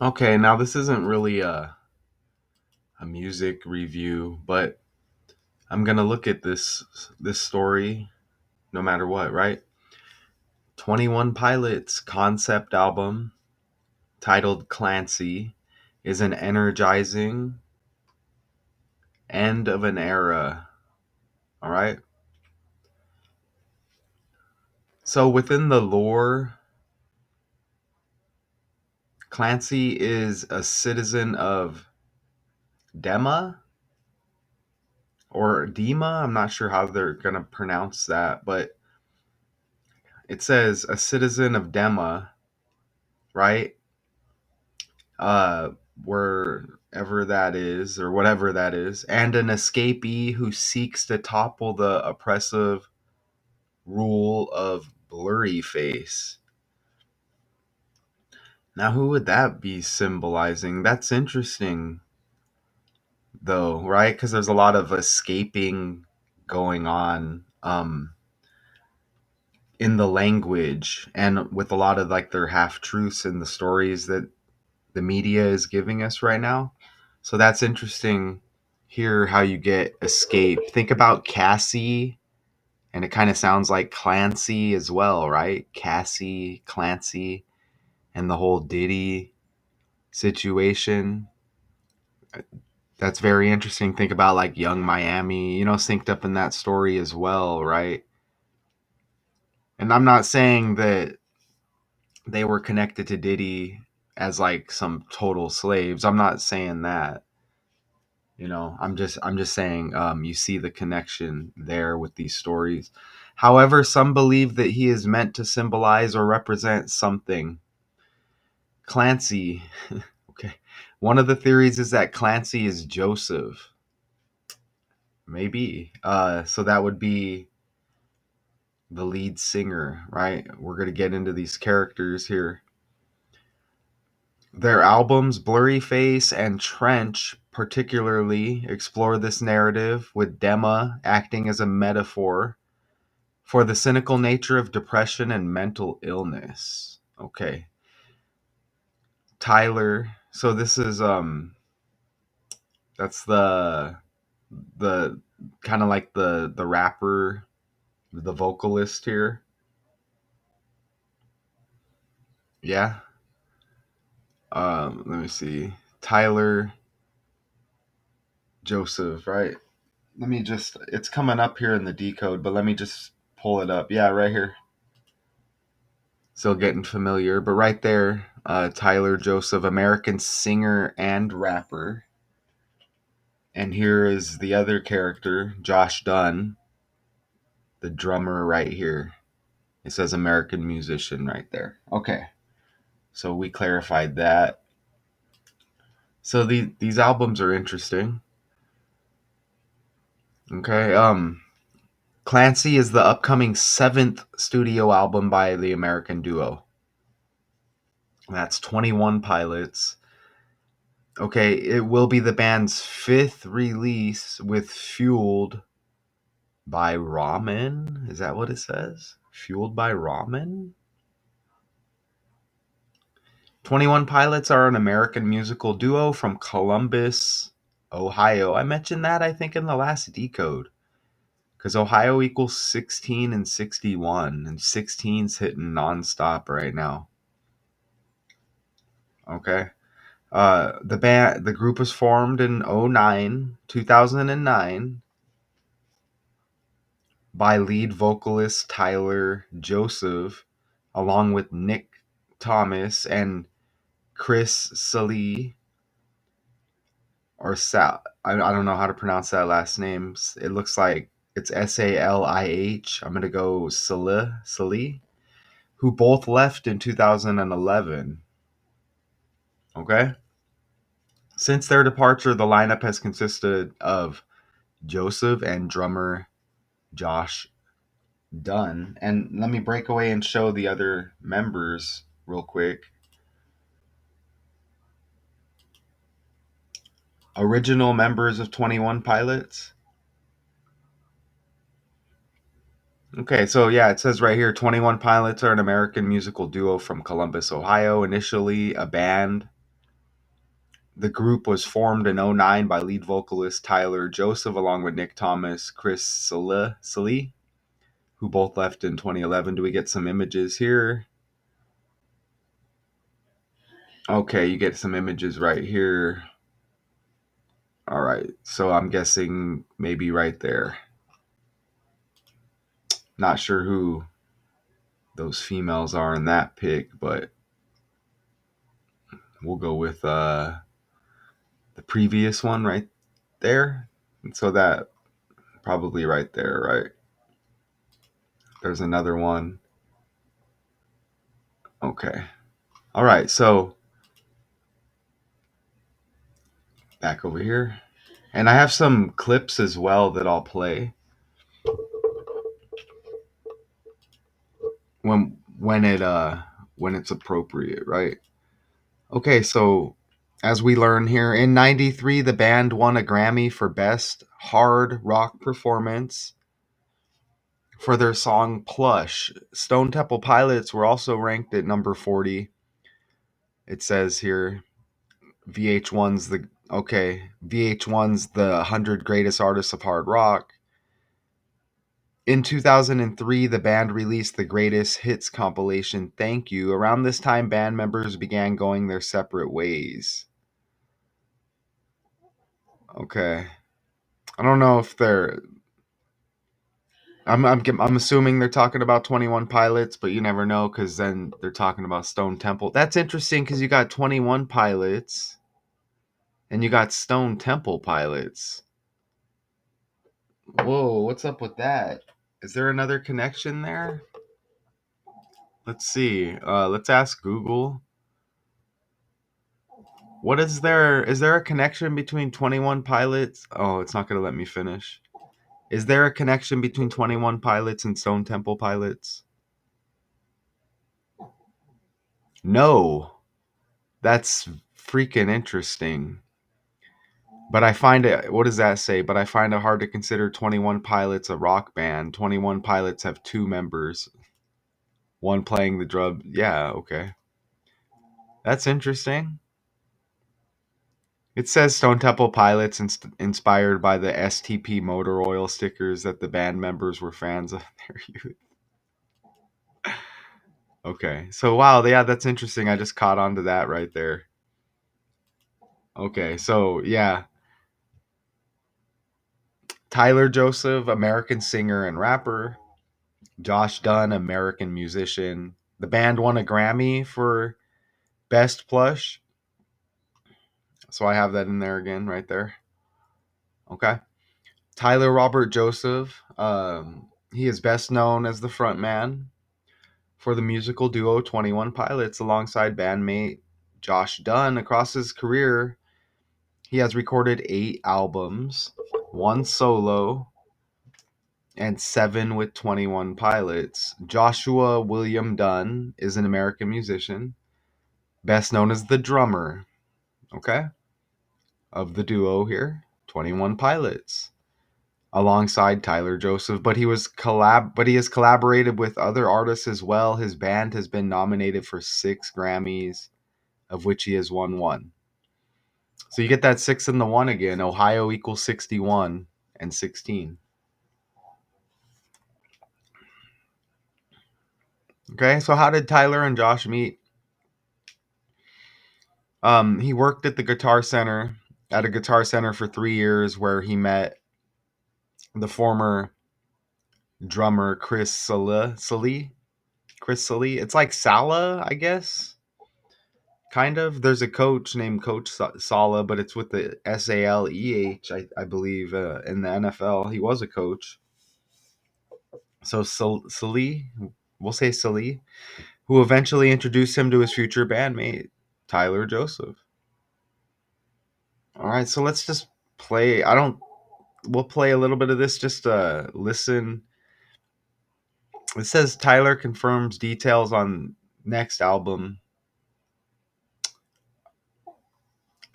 Okay, now this isn't really a music review, but I'm gonna look at this story no matter what, right? 21 Pilots concept album titled Clancy is an energizing end of an era. All right. So within the lore, Clancy is a citizen of Dema or Dema. I'm not sure how they're gonna pronounce that, but it says a citizen of Dema, right? Uh, Wherever that is, or whatever that is, and an escapee who seeks to topple the oppressive rule of Blurry Face. Now, who would that be symbolizing? That's interesting, though, right? Because there's a lot of escaping going on in the language and with a lot of like their half truths in the stories that the media is giving us right now. So that's interesting. Here, how you get escape. Think about Cassie, and it kind of sounds like Clancy as well, right? Cassie, Clancy, and the whole Diddy situation. That's very interesting. Think about like Young Miami, synced up in that story as well, right? And I'm not saying that they were connected to Diddy as like some total slaves. I'm not saying that. I'm just saying you see the connection there with these stories. However, some believe that he is meant to symbolize or represent something. Clancy, okay. One of the theories is that Clancy is Joseph. Maybe. So that would be the lead singer, right? We're going to get into these characters here. Their albums, Blurry Face and Trench, particularly explore this narrative, with Dema acting as a metaphor for the cynical nature of depression and mental illness. Okay. Tyler. So this is that's the kind of like the rapper, the vocalist here. Yeah. Let me see. Tyler Joseph, right? Let me just, it's coming up here in the decode, but let me just pull it up. Yeah, right here. Still getting familiar, but right there, Tyler Joseph, American singer and rapper. And here is the other character, Josh Dunn, the drummer right here. It says American musician right there. Okay, so we clarified that. So these albums are interesting. Okay, Clancy is the upcoming seventh studio album by the American duo. That's 21 Pilots. Okay, it will be the band's fifth release with Fueled by Ramen. Is that what it says? Fueled by Ramen? 21 Pilots are an American musical duo from Columbus, Ohio. I mentioned that, I think, in the last decode. Because Ohio equals 16 and 61, and 16's hitting nonstop right now. Okay. The group was formed in 2009, by lead vocalist Tyler Joseph, along with Nick Thomas and Chris Salih, or Sal. I don't know how to pronounce that last name. It looks like it's Salih. I'm gonna go Salih, who both left in 2011. Okay. Since their departure, the lineup has consisted of Joseph and drummer Josh Dunn. And let me break away and show the other members real quick. Original members of 21 Pilots. Okay, so yeah, it says right here 21 Pilots are an American musical duo from Columbus, Ohio. Initially a band The group was formed in '09 by lead vocalist Tyler Joseph along with Nick Thomas, Chris Salee, who both left in 2011. Do we get some images here? Okay, you get some images right here. All right, so I'm guessing maybe right there. Not sure who those females are in that pic, but we'll go with the previous one right there. And so that probably right there, right? There's another one. Okay. All right, so back over here. And I have some clips as well that I'll play when it's appropriate, right? Okay, so as we learn here, in '93 the band won a Grammy for Best Hard Rock Performance for their song Plush. Stone Temple Pilots were also ranked at number 40. It says here VH1's the 100 Greatest Artists of Hard Rock. In 2003, the band released the Greatest Hits compilation, Thank You. Around this time, band members began going their separate ways. Okay. I don't know if they're... I'm assuming they're talking about 21 Pilots, but you never know because then they're talking about Stone Temple. That's interesting because you got 21 Pilots and you got Stone Temple Pilots. Whoa, what's up with that? Is there another connection there? Let's see. Let's ask Google. What is there? Is there a connection between 21 Pilots? Oh, it's not going to let me finish. Is there a connection between 21 Pilots and Stone Temple Pilots? No. That's freaking interesting. But I find it, what does that say? But I find it hard to consider 21 Pilots a rock band. 21 Pilots have 2 members, one playing the drum. Yeah, okay. That's interesting. It says Stone Temple Pilots inspired by the STP motor oil stickers that the band members were fans of their youth. Okay, so wow, yeah, that's interesting. I just caught on to that right there. Okay, so yeah, Tyler Joseph, American singer and rapper. Josh Dunn, American musician. The band won a Grammy for Best Plush. So I have that in there again, right there. Okay. Tyler Robert Joseph. He is best known as the frontman for the musical duo 21 Pilots alongside bandmate Josh Dunn. Across his career, he has recorded 8 albums, 1 solo, and 7 with 21 Pilots. Joshua William Dunn is an American musician, best known as the drummer, okay, of the duo here, 21 Pilots, alongside Tyler Joseph. But he has collaborated with other artists as well. His band has been nominated for 6 Grammys, of which he has won 1. So you get that 6 and the 1 again. Ohio equals 61 and 16. Okay, so how did Tyler and Josh meet? He worked at a Guitar Center for 3 years, where he met the former drummer Chris Salee. Chris Salee. It's like Sala, I guess. Kind of. There's a coach named Coach Sala, but it's with the SALEH, I believe, in the NFL. He was a coach. So Salee, we'll say Salee, who eventually introduced him to his future bandmate, Tyler Joseph. All right, so let's just play. We'll play a little bit of this just to listen. It says Tyler confirms details on next album.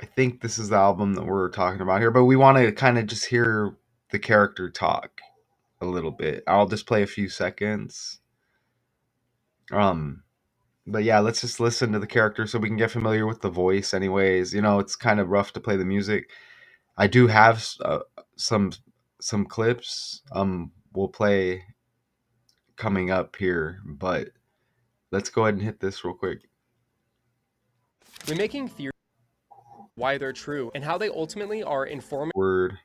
I think this is the album that we're talking about here, but we want to kind of just hear the character talk a little bit. I'll just play a few seconds. Um, But yeah, let's just listen to the character so we can get familiar with the voice. Anyways, it's kind of rough to play the music. I do have some some clips. We'll play coming up here, but let's go ahead and hit this real quick. We're making theories why they're true and how they ultimately are informative. Word.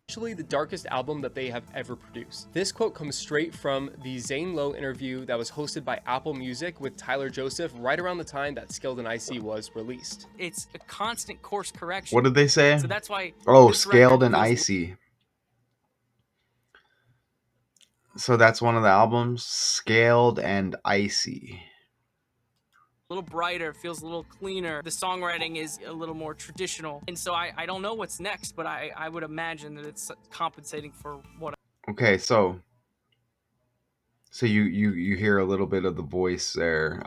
Actually the darkest album that they have ever produced. This quote comes straight from the Zane Lowe interview that was hosted by Apple Music with Tyler Joseph right around the time that Skilled and Icy was released. It's a constant course correction. What did they say? So that's why. Oh, Scaled and Icy. So that's one of the albums, Scaled and Icy. A little brighter, feels a little cleaner. The songwriting is a little more traditional. And so I don't know what's next, but I would imagine that it's compensating for what. Okay, so you hear a little bit of the voice there.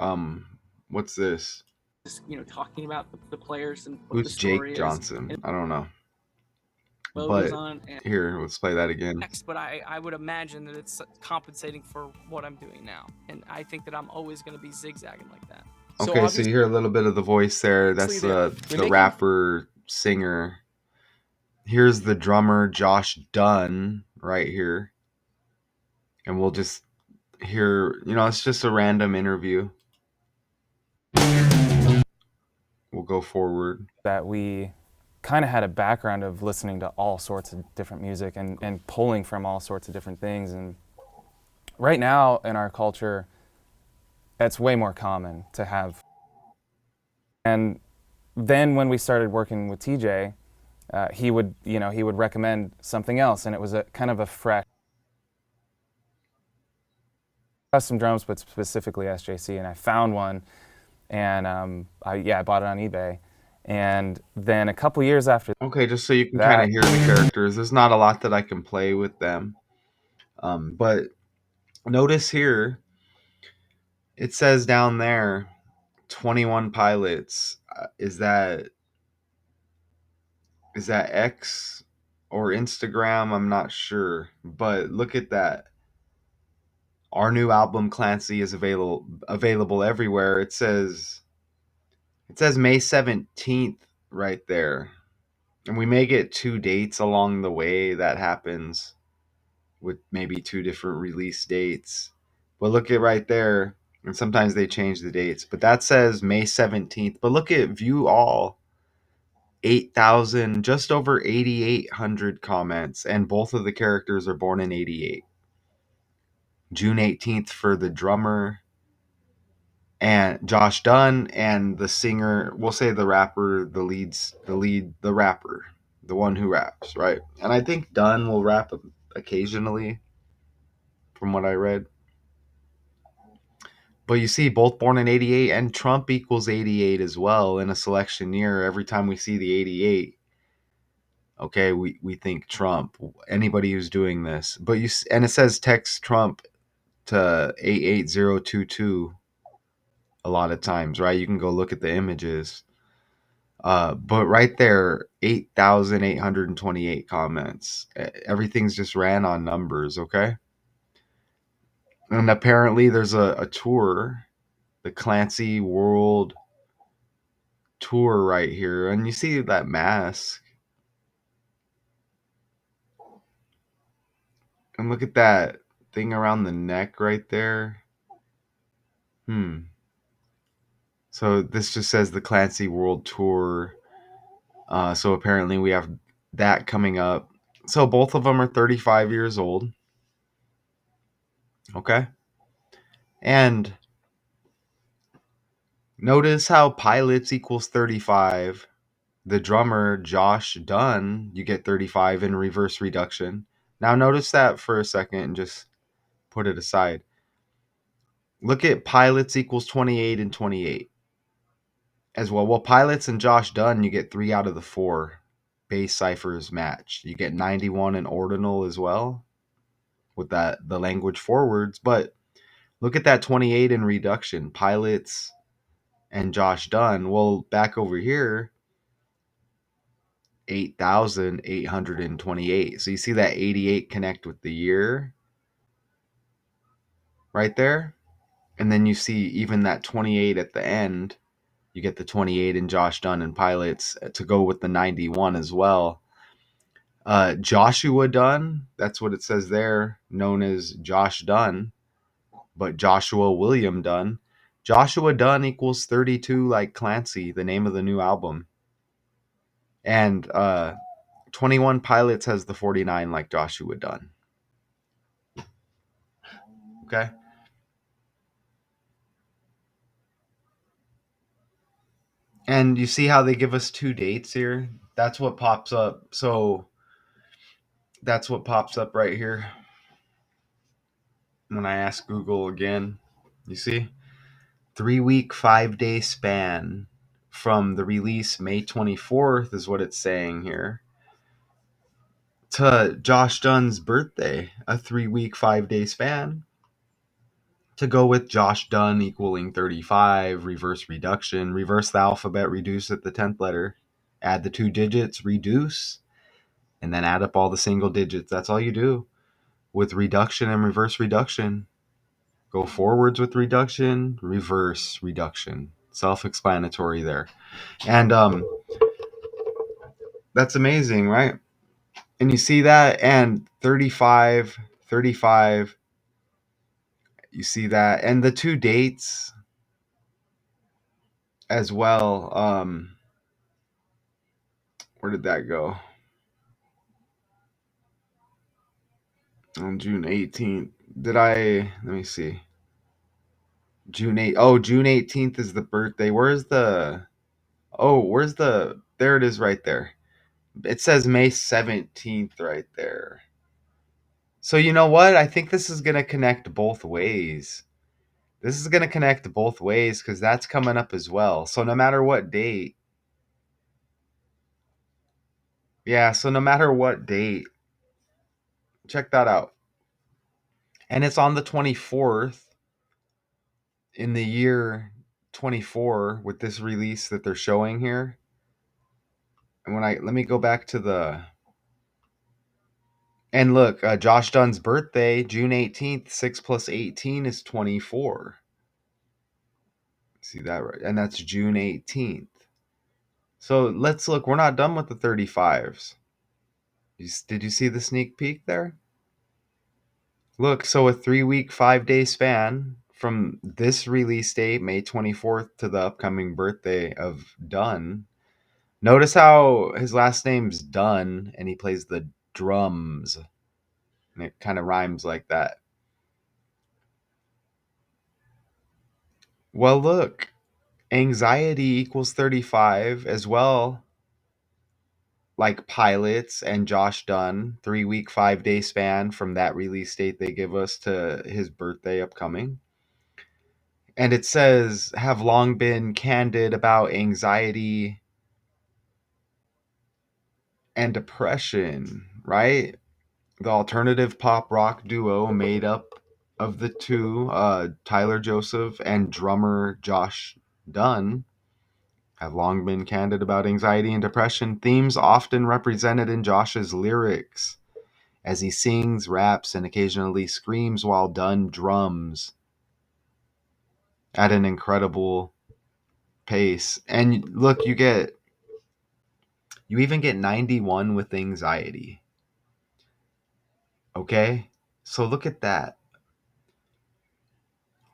What's this? Just, talking about the players and what Who's the story Jake is. Johnson? I don't know. Logos But on and here, let's play that again. next, but I would imagine that it's compensating for what I'm doing now. And I think that I'm always going to be zigzagging like that. Okay, so you hear a little bit of the voice there. That's the rapper, singer. Here's the drummer, Josh Dunn, right here. And we'll just hear, it's just a random interview. We'll go forward. That we kind of had a background of listening to all sorts of different music and pulling from all sorts of different things. And right now in our culture, it's way more common to have. And then when we started working with TJ, he would recommend something else, and it was a kind of a fresh custom drums, but specifically SJC. And I found one, and I bought it on eBay. And then a couple years after. Okay, just so you can kind of hear the characters. There's not a lot that I can play with them, but notice here. It says down there, 21 pilots. Is that X or Instagram? I'm not sure, but look at that. Our new album Clancy is available everywhere. It says May 17th right there. And we may get 2 dates along the way that happens with maybe 2 different release dates. But look at right there. And sometimes they change the dates. But that says May 17th. But look at View All. 8,000, just over 8,800 comments. And both of the characters are born in 88. June 18th for the drummer and Josh Dunn, and the singer, we'll say the rapper, the rapper, the one who raps, right? And I think Dunn will rap occasionally from what I read. But you see, both born in 88, and Trump equals 88 as well in a selection year. Every time we see the 88, okay, we think Trump. Anybody who's doing this. But and it says text Trump to 88022 a lot of times, right? You can go look at the images. But right there, 8,828 comments. Everything's just ran on numbers, okay? And apparently there's a tour, the Clancy World Tour right here. And you see that mask. And look at that thing around the neck right there. So this just says the Clancy World Tour. So apparently we have that coming up. So both of them are 35 years old. Okay. And notice how pilots equals 35. The drummer, Josh Dunn, you get 35 in reverse reduction. Now notice that for a second and just put it aside. Look at pilots equals 28 and 28 as well. Well, pilots and Josh Dunn, you get 3 out of the 4 bass ciphers match. You get 91 in ordinal as well with the language forwards. But look at that 28 in reduction. Pilots and Josh Dunn. Well, back over here, 8,828. So you see that 88 connect with the year. right there. And then you see even that 28 at the end. You get the 28 in Josh Dunn and Pilots to go with the 91 as well. Joshua Dunn, that's what it says there, known as Josh Dunn, but Joshua William Dunn. Joshua Dunn equals 32 like Clancy, the name of the new album. And 21 Pilots has the 49 like Joshua Dunn. Okay. And you see how they give us two dates here? That's what pops up. So that's what pops up right here when I ask Google again. You see? 3-week, 5-day span from the release May 24th is what it's saying here to Josh Dunn's birthday, a 3-week, 5-day span to go with Josh Dunn equaling 35, reverse reduction, reverse the alphabet, reduce at the 10th letter, add the 2 digits, reduce, and then add up all the single digits. That's all you do with reduction and reverse reduction. Go forwards with reduction, reverse reduction. Self-explanatory there. And that's amazing, right? And you see that, and 35, 35, you see that, and the two dates as well. Where did that go? On June 18th. Let me see. June 8th. Oh, June 18th is the birthday. Where's the there it is right there. It says May 17th right there. So you know what? I think this is going to connect both ways. This is going to connect both ways because that's coming up as well. So no matter what date, so no matter what date, check that out. And it's on the 24th in the year 24 with this release that they're showing here. And let me go back to and look, Josh Dunn's birthday, June 18th, 6 plus 18 is 24. See that right? And that's June 18th. So let's look. We're not done with the 35s. Did you see the sneak peek there? Look, so a 3-week, 5-day span from this release date, May 24th, to the upcoming birthday of Dunn. Notice how his last name's Dunn and he plays the drums. And it kind of rhymes like that. Well, look, anxiety equals 35 as well. Like Pilots and Josh Dunn, 3-week, 5-day span from that release date they give us to his birthday upcoming. And it says, have long been candid about anxiety and depression, right? The alternative pop rock duo made up of the two, Tyler Joseph and drummer Josh Dunn, have long been candid about anxiety and depression, themes often represented in Josh's lyrics as he sings, raps, and occasionally screams while Dunn drums at an incredible pace. And look, you even get 91 with anxiety. Okay? So look at that.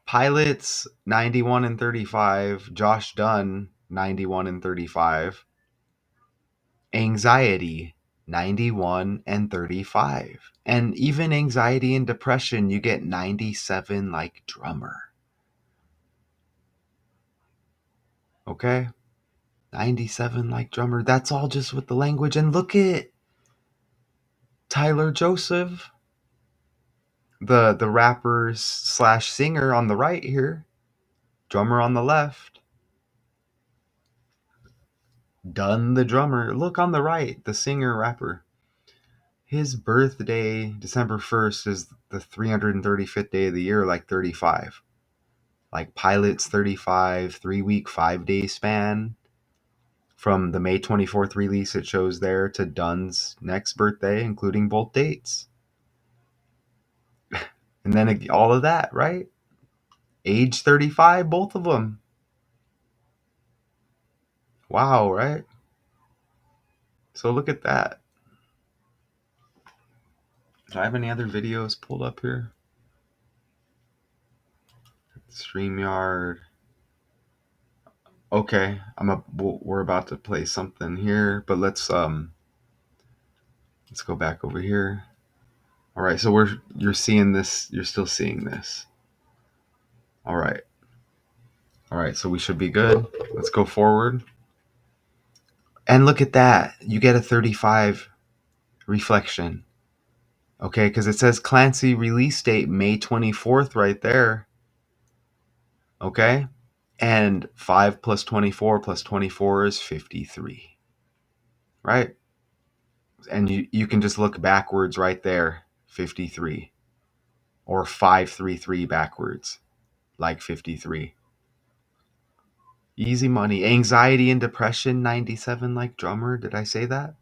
Pilots 91 and 35, Josh Dunn 91 and 35. Anxiety 91 and 35. And even anxiety and depression, you get 97 like drummer. Okay? 97 like drummer. That's all just with the language. And look at Tyler Joseph, the rapper slash singer on the right here, drummer on the left. Dunn the drummer. Look on the right, the singer rapper. His birthday, December 1st, is the 335th day of the year, like 35. Like Pilot's 35, 3-week, 5-day span. From the May 24th release, it shows there, to Dunn's next birthday, including both dates. And then all of that, right? Age 35, both of them. Wow, right? So look at that. Do I have any other videos pulled up here? StreamYard. Okay, we're about to play something here, but let's go back over here. All right, so you're seeing this, you're still seeing this. All right. All right, so we should be good. Let's go forward. And look at that. You get a 35 reflection. Okay, because it says Clancy release date May 24th right there. Okay? And 5 plus 24 plus 24 is 53. Right? And you can just look backwards right there, 53. Or 533 backwards, like 53. Easy money. Anxiety and depression, 97 like drummer. Did I say that?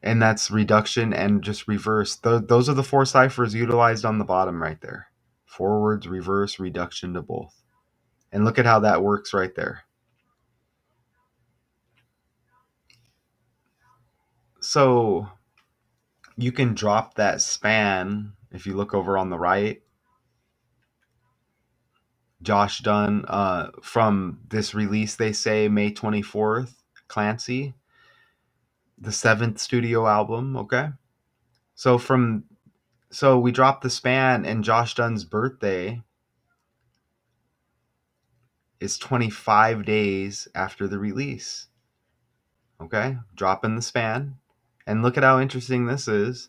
And that's reduction and just reverse. Those are the 4 ciphers utilized on the bottom right there. Forwards, reverse, reduction to both. And look at how that works right there. So you can drop that span if you look over on the right. Josh Dunn, from this release, they say May 24th, Clancy, the 7th studio album. Okay. So we dropped the span, and Josh Dunn's birthday is 25 days after the release. Okay, dropping the span. And look at how interesting this is.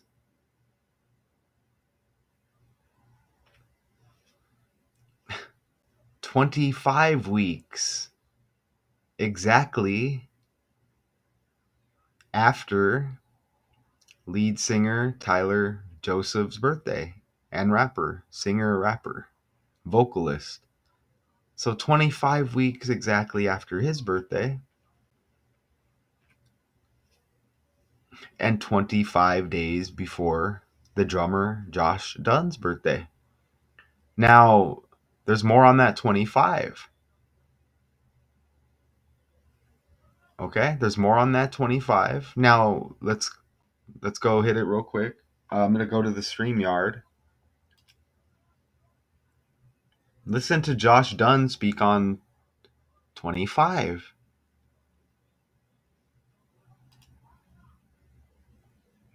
25 weeks exactly after lead singer Tyler Joseph's birthday, and singer-rapper, vocalist. So 25 weeks exactly after his birthday, and 25 days before the drummer Josh Dunn's birthday. Now, there's more on that 25. Okay, there's more on that 25. Now, let's go hit it real quick. I'm going to go to the StreamYard. Listen to Josh Dunn speak on 25.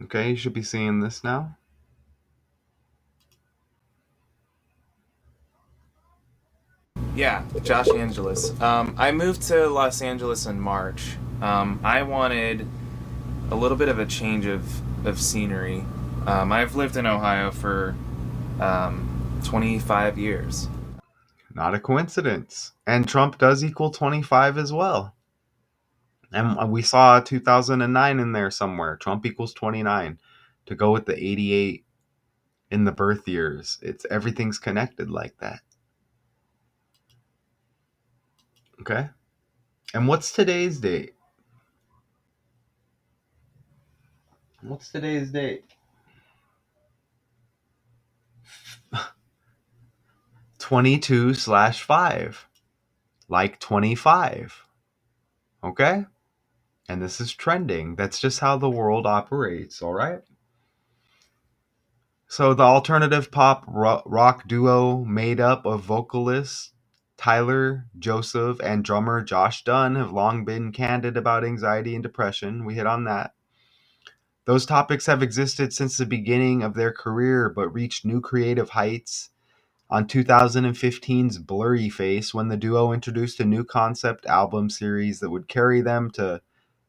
Okay, you should be seeing this now. Yeah, Josh Angeles. I moved to Los Angeles in March. I wanted a little bit of a change of scenery. I've lived in Ohio for 25 years. Not a coincidence. And Trump does equal 25 as well. And we saw 2009 in there somewhere. Trump equals 29. To go with the 88 in the birth years. Everything's connected like that. Okay? And what's today's date? What's today's date? 22/5. Like 25. Okay? And this is trending. That's just how the world operates, all right? So the alternative pop rock duo made up of vocalists Tyler Joseph and drummer Josh Dunn have long been candid about anxiety and depression. We hit on that. Those topics have existed since the beginning of their career, but reached new creative heights on 2015's Blurry Face, when the duo introduced a new concept album series that would carry them to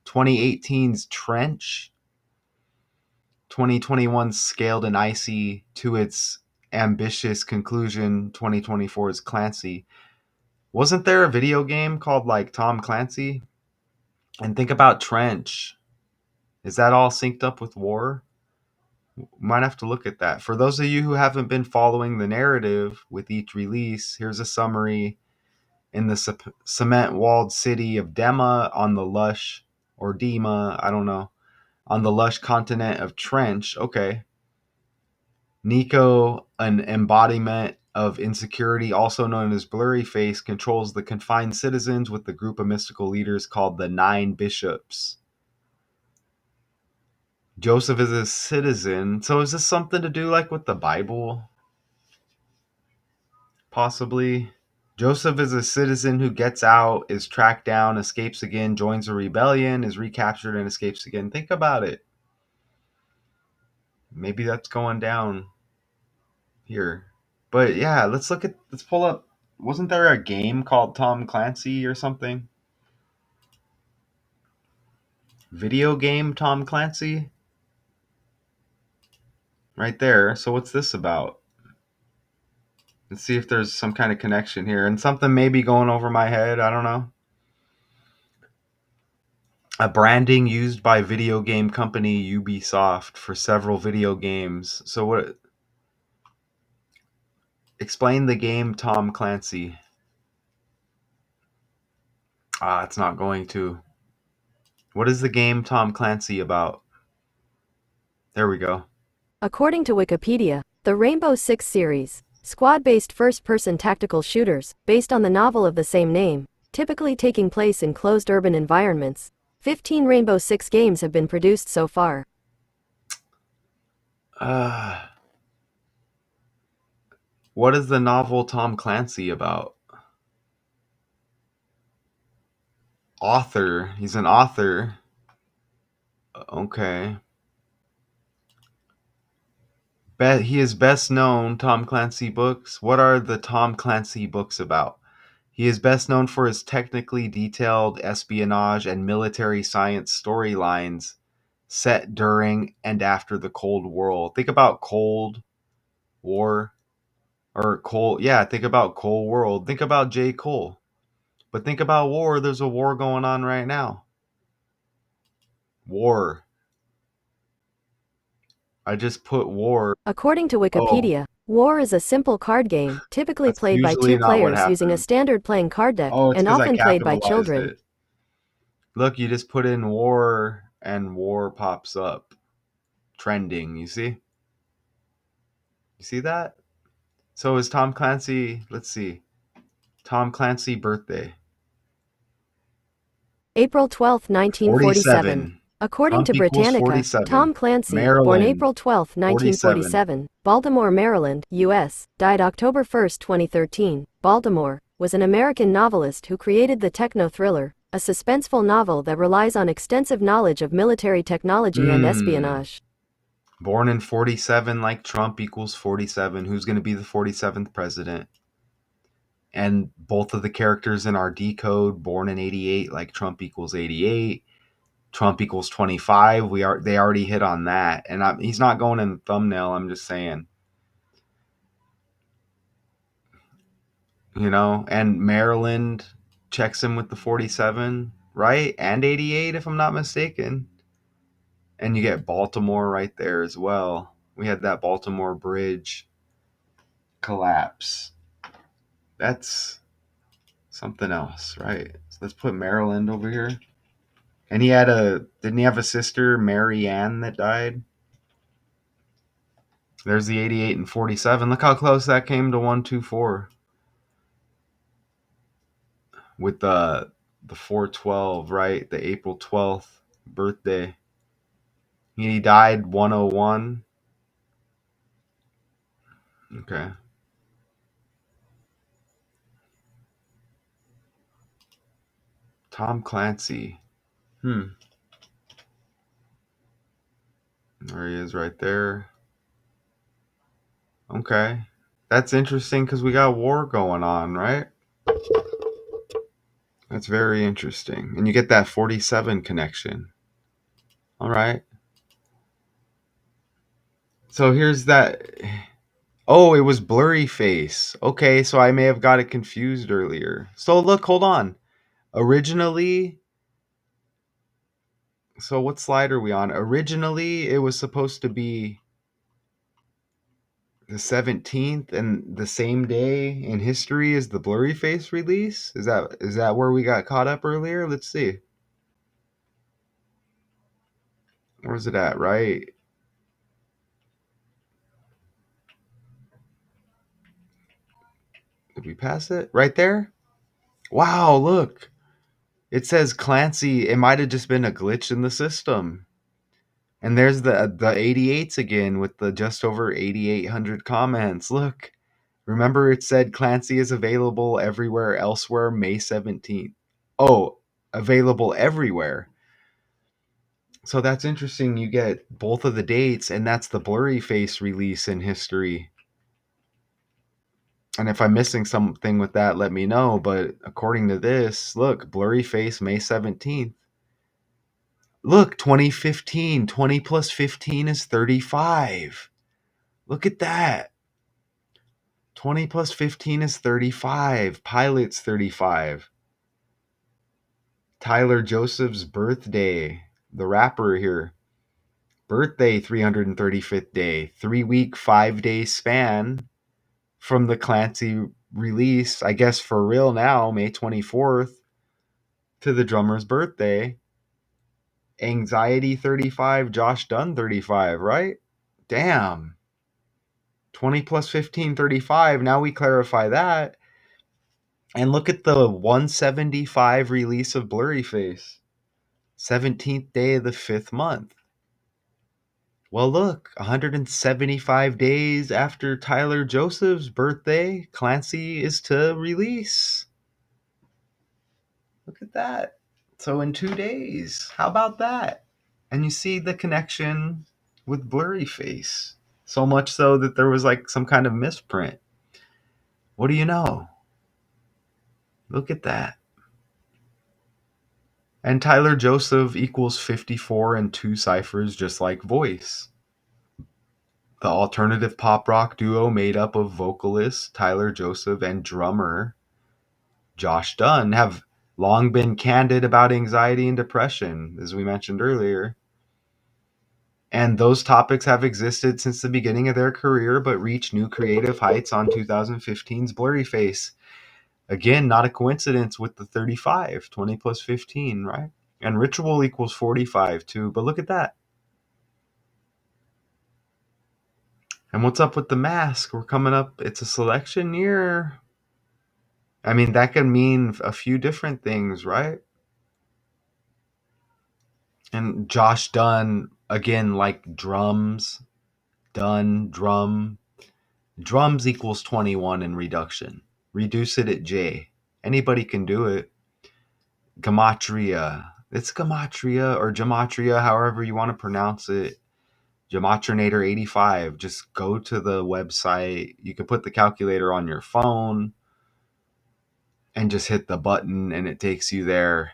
2018's Trench, 2021's Scaled and Icy, to its ambitious conclusion, 2024's Clancy. Wasn't there a video game called like Tom Clancy? And think about Trench. Is that all synced up with War? Might have to look at that. For those of you who haven't been following the narrative with each release, here's a summary. In the cement-walled city of Dema on the lush, or Dema, I don't know, on the lush continent of Trench. Okay. Nico, an embodiment of insecurity, also known as blurry face, controls the confined citizens with the group of mystical leaders called the Nine Bishops. Joseph is a citizen. So is this something to do like with the Bible? Possibly. Joseph is a citizen who gets out, is tracked down, escapes again, joins a rebellion, is recaptured, and escapes again. Think about it. Maybe that's going down here. But yeah, let's pull up. Wasn't there a game called Tom Clancy or something? Video game Tom Clancy? Right there. So what's this about? Let's see if there's some kind of connection here. And something maybe going over my head. I don't know. A branding used by video game company Ubisoft for several video games. So what? Explain the game Tom Clancy. It's not going to. What is the game Tom Clancy about? There we go. According to Wikipedia, the Rainbow Six series, squad-based first-person tactical shooters, based on the novel of the same name, typically taking place in closed urban environments. 15 Rainbow Six games have been produced so far. What is the novel Tom Clancy about? Author. He's an author. Okay. He is best known Tom Clancy books. What are the Tom Clancy books about? He is best known for his technically detailed espionage and military science storylines set during and after the Cold War. Think about Cold War or Cold. Yeah, think about Cold World. Think about J. Cole. But think about war. There's a war going on right now. War. I just put war. According to Wikipedia, War is a simple card game, typically That's played by usually two not what players using a happens. standard playing card deck, Oh, it's and because I often played by capitalized children. it. Look, you just put in war and war pops up. Trending, you see? You see that? So is Tom Clancy, let's see. Tom Clancy birthday. April 12, 1947. 47. According Trump to equals Britannica, 47. Tom Clancy, born Maryland, April 12, 47. 1947, Baltimore, Maryland, U.S., died October 1, 2013, Baltimore, was an American novelist who created the techno-thriller, a suspenseful novel that relies on extensive knowledge of military technology and espionage. Born in 47 like Trump equals 47. Who's going to be the 47th president? And both of the characters in our decode, born in 88 like Trump equals 88. Trump equals 25. They already hit on that. And he's not going in the thumbnail. I'm just saying. And Maryland checks him with the 47, right? And 88, if I'm not mistaken. And you get Baltimore right there as well. We had that Baltimore Bridge collapse. That's something else, right? So let's put Maryland over here. And didn't he have a sister, Mary Ann, that died? There's the 88 and 47. Look how close that came to 124. With the 412, right? The April 12th birthday. He died 101. Okay. Tom Clancy. There he is right there. Okay. That's interesting because we got war going on, right? That's very interesting. And you get that 47 connection. All right. So here's that. Oh, it was blurry face. Okay, so I may have got it confused earlier. So look, hold on. Originally, so what slide are we on? Originally, it was supposed to be the 17th and the same day in history as the blurry face release. Is that where we got caught up earlier? Let's see. Where's it at? Right. Did we pass it? Right there? Wow, look. It says Clancy. It might have just been a glitch in the system. And there's the 88s again with the just over 8,800 comments. Look. Remember it said Clancy is available everywhere elsewhere May 17th. Oh, available everywhere. So that's interesting. You get both of the dates, and that's the Blurry Face release in history. And if I'm missing something with that, let me know. But according to this, look, Blurry Face May 17th. Look, 2015. 20 plus 15 is 35. Look at that. 20 plus 15 is 35. Pilot's 35. Tyler Joseph's birthday, the rapper here. Birthday, 335th day. 3-week, 5-day span from the Clancy release, I guess for real now, May 24th, to the drummer's birthday. Anxiety 35, Josh Dunn 35, right? Damn. 20 plus 15, 35. Now we clarify that. And look at the 175 release of Blurry Face. 17th day of the 5th month. Well, look, 175 days after Tyler Joseph's birthday, Clancy is to release. Look at that. So in 2 days, how about that? And you see the connection with Blurry Face. So much so that there was like some kind of misprint. What do you know? Look at that. And Tyler Joseph equals 54 and 2 ciphers, just like Voice. The alternative pop rock duo made up of vocalist Tyler Joseph and drummer Josh Dunn have long been candid about anxiety and depression, as we mentioned earlier. And those topics have existed since the beginning of their career, but reached new creative heights on 2015's Blurry Face. Again, not a coincidence with the 35, 20 plus 15, right? And Ritual equals 45 too, but look at that. And what's up with the mask? We're coming up, it's a selection year. I mean, that can mean a few different things, right? And Josh Dunn, again, like drums, Dunn, drum. Drums equals 21 in reduction. Reduce it at J. Anybody can do it. Gematria. It's Gematria or Gematria, however you want to pronounce it. Gematrinator 85. Just go to the website. You can put the calculator on your phone and just hit the button and it takes you there.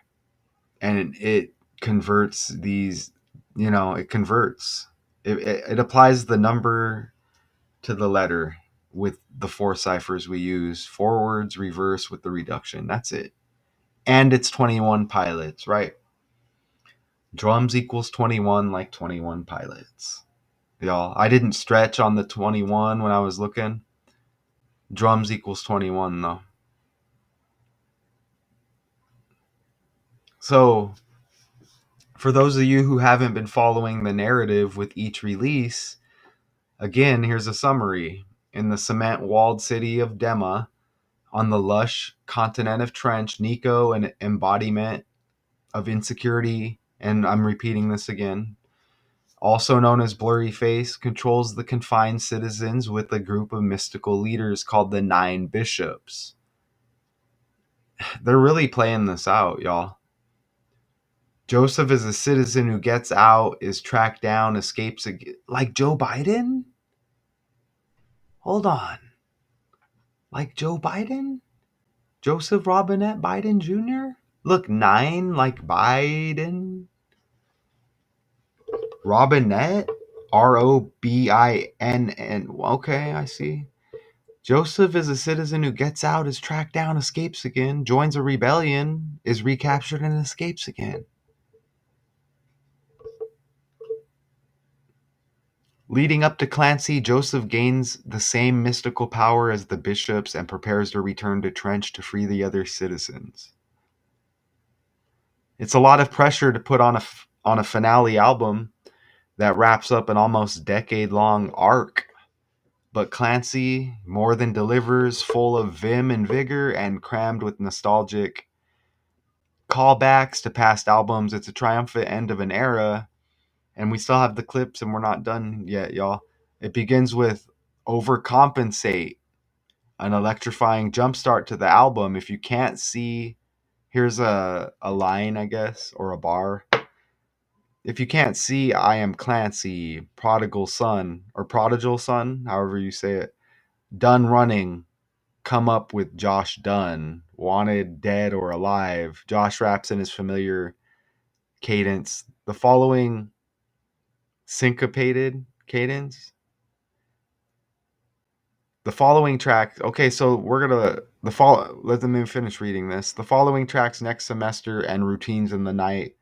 And it converts these, it converts. It applies the number to the letter with the 4 ciphers we use. Forwards, reverse with the reduction. That's it. And it's 21 pilots, right? Drums equals 21 like 21 pilots. Y'all, I didn't stretch on the 21 when I was looking. Drums equals 21 though. So, for those of you who haven't been following the narrative with each release, again, here's a summary. In the cement-walled city of Dema, on the lush continent of Trench, Nico, an embodiment of insecurity, and I'm repeating this again, also known as Blurry Face, controls the confined citizens with a group of mystical leaders called the 9 Bishops. They're really playing this out, y'all. Joseph is a citizen who gets out, is tracked down, escapes again. Like Joe Biden? Hold on. Like Joe Biden? Joseph Robinette Biden Jr.? Look, 9 like Biden. Robinette? Robinn. Okay, I see. Joseph is a citizen who gets out, is tracked down, escapes again, joins a rebellion, is recaptured, and escapes again. Leading up to Clancy, Joseph gains the same mystical power as the bishops and prepares to return to Trench to free the other citizens. It's a lot of pressure to put on a finale album that wraps up an almost decade-long arc. but Clancy more than delivers, full of vim and vigor and crammed with nostalgic callbacks to past albums. It's a triumphant end of an era, and we still have the clips, and we're not done yet, y'all. It begins with Overcompensate, an electrifying jumpstart to the album. If you can't see, here's a line, I guess, or a bar. If you can't see, I am Clancy, prodigal son, or prodigal son, however you say it. Done running, come up with Josh Dunn, wanted, dead, or alive. Josh raps in his familiar cadence. The following syncopated cadence. The following track. Okay, so we're gonna let me finish reading this. The following tracks, Next Semester and Routines in the Night,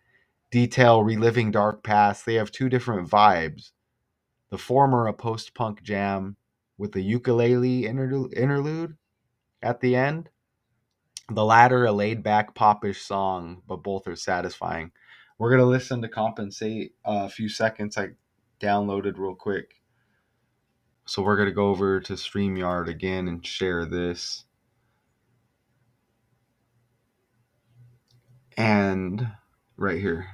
detail reliving dark past. They have two different vibes. The former a post-punk jam with a ukulele interlude at the end. The latter a laid-back popish song, but both are satisfying. We're gonna listen to Compensate a few seconds. I downloaded real quick. So we're gonna go over to StreamYard again and share this. And right here.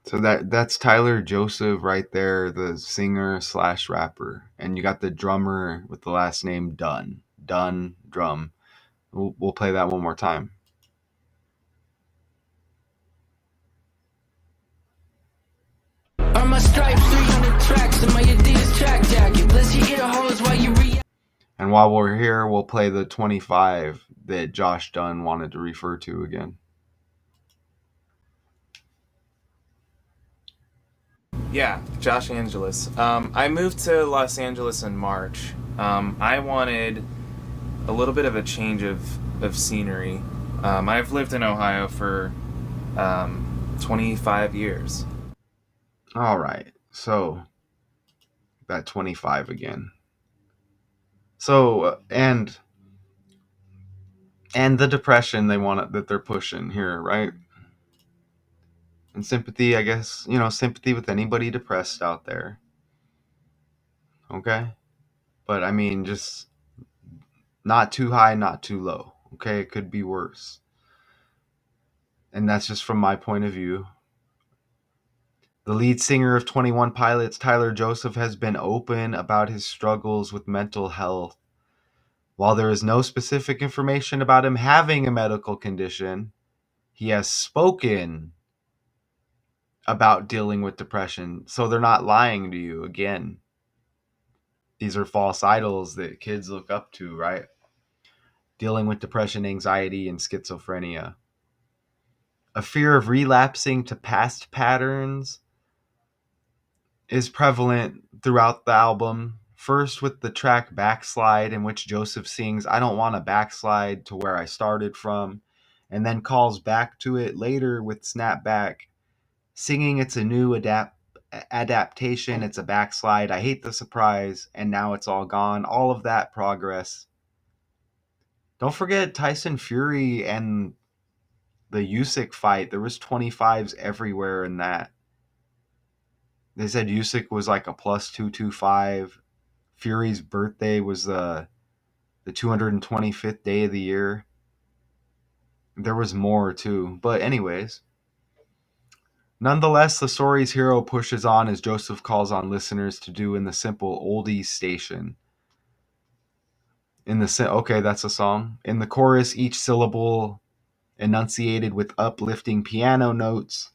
So that's Tyler Joseph right there, the singer / rapper, and you got the drummer with the last name Dunn drum. We'll play that one more time. And while we're here, we'll play the 25 that Josh Dunn wanted to refer to again. Yeah, Josh Angeles. I moved to Los Angeles in March. I wanted a little bit of a change of scenery. I've lived in Ohio for 25 years. All right, so that 25 again. So and the depression that they're pushing here, right? And sympathy, I guess, sympathy with anybody depressed out there. Okay? But I mean, just not too high, not too low. Okay? It could be worse. And that's just from my point of view. The lead singer of 21 Pilots, Tyler Joseph, has been open about his struggles with mental health. While there is no specific information about him having a medical condition, he has spoken about dealing with depression. So they're not lying to you again. These are false idols that kids look up to, right? Dealing with depression, anxiety, and schizophrenia. A fear of relapsing to past patterns is prevalent throughout the album. First with the track Backslide, in which Joseph sings, I don't want to backslide to where I started from, and then calls back to it later with Snapback, singing it's a new adaptation, it's a backslide, I hate the surprise, and now it's all gone. All of that progress. Don't forget Tyson Fury and the Usyk fight. There was 25s everywhere in that. They said Usyk was like a plus 225. Fury's birthday was the 225th day of the year. There was more too. But anyways, nonetheless, the story's hero pushes on as Joseph calls on listeners to do in the simple oldies station. Okay, that's a song. In the chorus, each syllable enunciated with uplifting piano notes.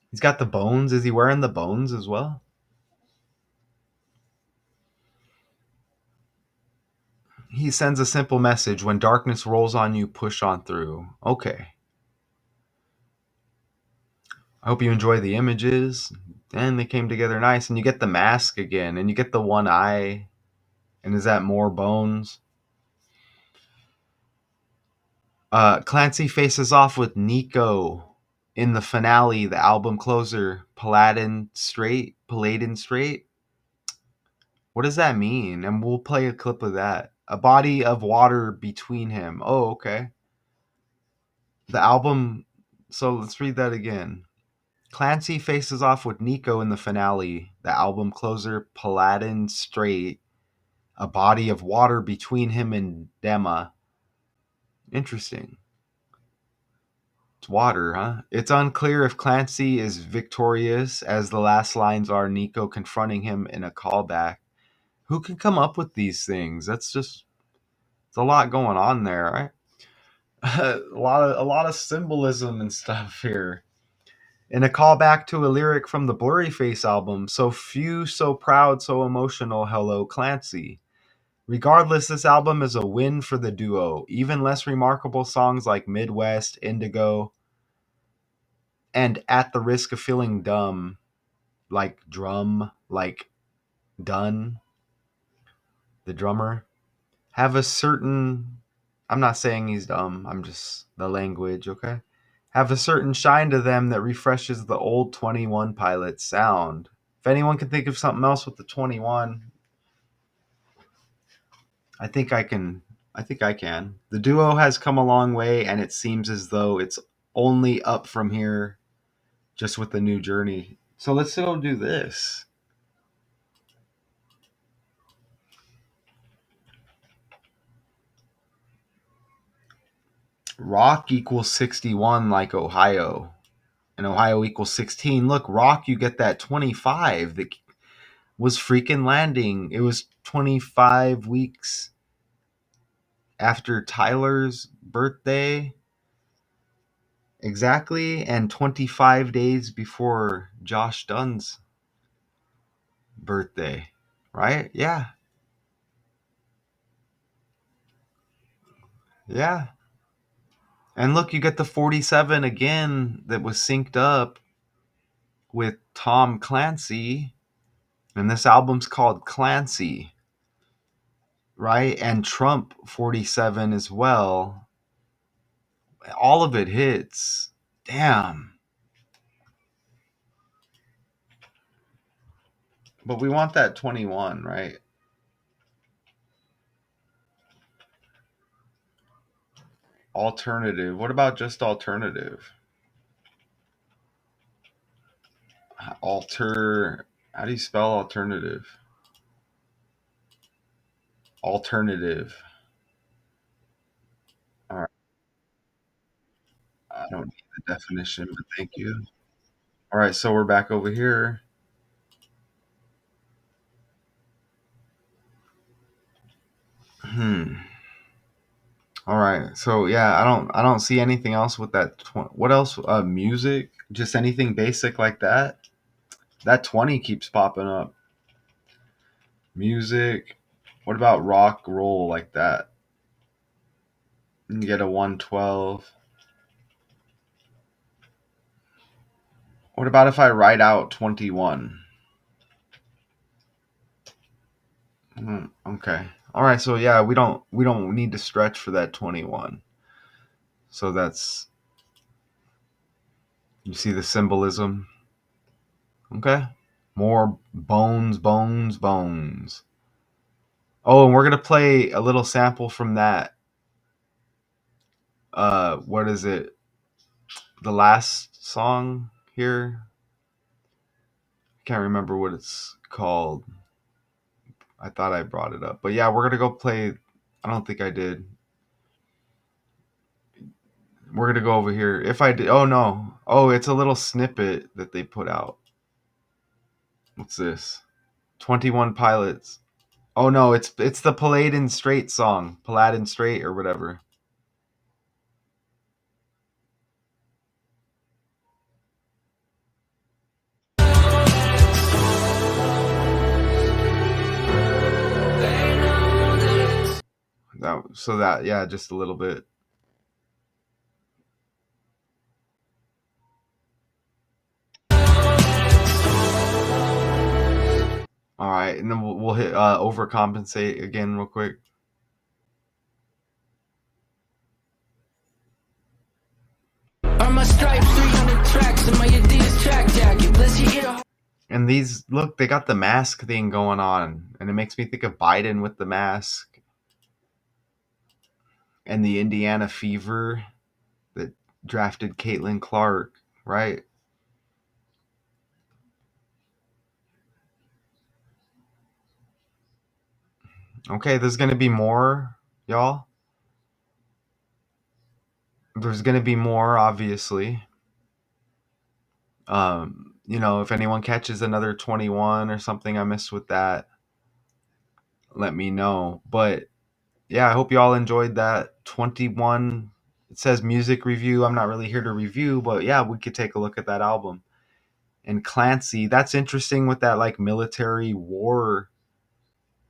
He's got the bones. Is he wearing the bones as well? He sends a simple message. When darkness rolls on you, push on through. Okay. I hope you enjoy the images. And they came together nice. And you get the mask again. And you get the one eye. And is that more bones? Clancy faces off with Nico in the finale, the album closer, Paladin Straight. What does that mean? And we'll play a clip of that. a body of water between him. Oh, okay. The album. So let's read that again. Clancy faces off with Nico in the finale. The album closer, Paladin Strait, a body of water between him and Dema. Interesting. It's water, huh? It's unclear if Clancy is victorious, as the last lines are Nico confronting him in a callback. Who can come up with these things? It's a lot going on there, right? a lot of symbolism and stuff here. In a callback to a lyric from the Blurry Face album, so few, so proud, so emotional, hello Clancy. Regardless, this album is a win for the duo. Even less remarkable songs like Midwest, Indigo, and At the Risk of Feeling Dumb, like Drum, like Dunn, the drummer, have a certain. I'm not saying he's dumb, I'm just the language, okay? Have a certain shine to them that refreshes the old 21 Pilots sound. If anyone can think of something else with the 21, I think I can. I think I can. The duo has come a long way, and it seems as though it's only up from here, just with the new journey. So let's go do this. Rock equals 61 like Ohio. And Ohio equals 16. Look, Rock, you get that 25 that was freaking landing. It was 25 weeks after Tyler's birthday. Exactly. And 25 days before Josh Dunn's birthday. Right? Yeah. Yeah. And look, you get the 47 again that was synced up with Tom Clancy. And this album's called Clancy. Right? And Trump 47 as well. All of it hits. Damn. But we want that 21, right? Alternative. What about just alternative? How do you spell alternative? Alternative. All right. I don't need the definition, but thank you. All right, so we're back over here. All right. So yeah, I don't see anything else with that. What else? Music? Just anything basic like that. That 20 keeps popping up. Music. What about rock roll like that? You can get a 112. What about if I write out 21? Okay. All right. So yeah, we don't need to stretch for that 21. So that's, you see the symbolism. Okay. More bones, bones, bones. Oh, and we're gonna play a little sample from that. What is it? The last song here. Can't remember what it's called. I thought I brought it up, but yeah, we're gonna go play. I don't think I did. We're gonna go over here. If I did, oh no, oh, it's a little snippet that they put out. What's this? 21 Pilots. Oh no, it's the Paladin Strait song, Paladin Strait or whatever. That yeah, just a little bit. All right, and then we'll hit overcompensate again real quick. And these, look, they got the mask thing going on, and it makes me think of Biden with the mask. and the Indiana Fever that drafted Caitlin Clark, right? Okay, there's going to be more, y'all. There's going to be more, obviously. If anyone catches another 21 or something I missed with that, let me know. But yeah, I hope you all enjoyed that 21. It says music review. I'm not really here to review, but yeah, we could take a look at that album. And Clancy, that's interesting with that like military war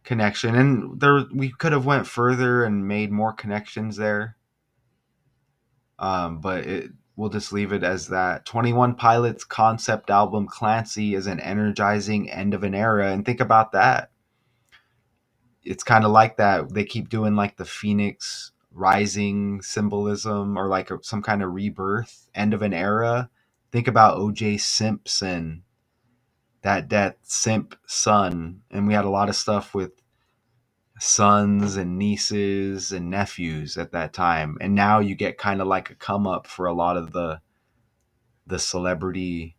connection. And there we could have went further and made more connections there. But we'll just leave it as that. 21 Pilots concept album Clancy is an energizing end of an era. And think about that. It's kind of like that. They keep doing like the phoenix rising symbolism or like some kind of rebirth, end of an era. Think about OJ Simpson, that death, simp son. And we had a lot of stuff with sons and nieces and nephews at that time. And now you get kind of like a come up for a lot of the celebrity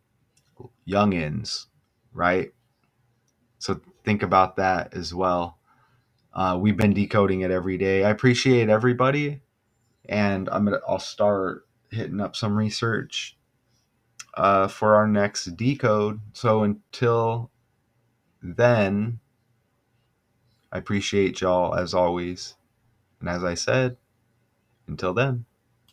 youngins, right? So think about that as well. We've been decoding it every day. I appreciate everybody, and I'll start hitting up some research for our next decode. So until then, I appreciate y'all as always, and as I said, until then.